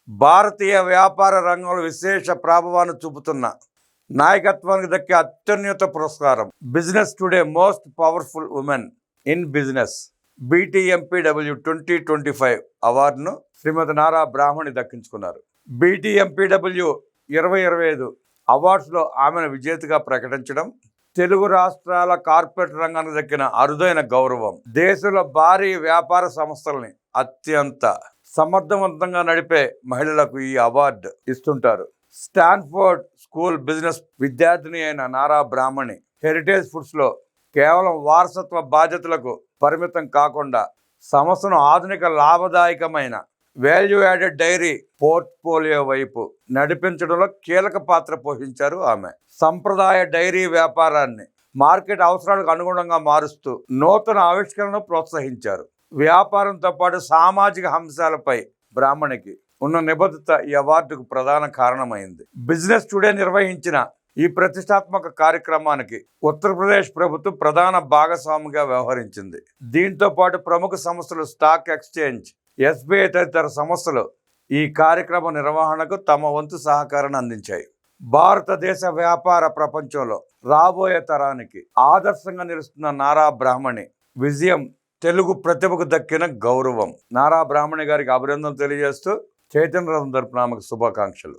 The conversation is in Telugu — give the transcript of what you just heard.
భారతీయ వ్యాపార రంగంలో విశేష ప్రభావాన్ని చూపుతున్న నాయకత్వానికి దక్కే అత్యున్నత పురస్కారం business today most powerful women in business BTMPW 2025 అవార్డును శ్రీమతి నారా బ్రాహ్మణి దక్కించుకున్నారు. BTMPW 2025 అవార్డ్స్లో ఆమెను విజేతగా ప్రకటించడం తెలుగు రాష్ట్రాల కార్పొరేట్ రంగానికి దక్కిన అరుదైన గౌరవం. దేశంలో భారీ వ్యాపార సంస్థల్ని అత్యంత సమర్థవంతంగా నడిపే మహిళలకు ఈ అవార్డు ఇస్తుంటారు. స్టాన్ఫోర్డ్ స్కూల్ బిజినెస్ విద్యార్థిని అయిన నారా బ్రాహ్మణి హెరిటేజ్ ఫుడ్స్లో కేవలం వారసత్వ బాధ్యతలకు పరిమితం కాకుండా సంస్థను ఆధునిక లాభదాయకమైన వాల్యూ యాడెడ్ డైరీ పోర్ట్ఫోలియో వైపు నడిపించడంలో కీలక పాత్ర పోషించారు. ఆమె సంప్రదాయ డైరీ వ్యాపారాన్ని మార్కెట్ అవసరాలకు అనుగుణంగా మారుస్తూ నూతన ఆవిష్కరణను ప్రోత్సహించారు. వ్యాపారంతో పాటు సామాజిక అంశాలపై బ్రాహ్మణికి ఉన్న నిబద్ధత ఈ అవార్డుకు ప్రధాన కారణమైంది. బిజినెస్ టుడే నిర్వహించిన ఈ ప్రతిష్టాత్మక కార్యక్రమానికి ఉత్తరప్రదేశ్ ప్రభుత్వం ప్రధాన భాగస్వామిగా వ్యవహరించింది. దీంతో పాటు ప్రముఖ సంస్థలు స్టాక్ ఎక్స్చేంజ్, SBI తదితర సంస్థలు ఈ కార్యక్రమ నిర్వహణకు తమ వంతు సహకారాన్ని అందించాయి. భారతదేశ వ్యాపార ప్రపంచంలో రాబోయే తరానికి ఆదర్శంగా నిలుస్తున్న నారా బ్రాహ్మణి విజయం తెలుగు ప్రతిభకు దక్కిన గౌరవం. నారా బ్రాహ్మణి గారికి అభినందనలు తెలియజేస్తూ చైతన్య రథం తరపున ఆమెకు శుభాకాంక్షలు.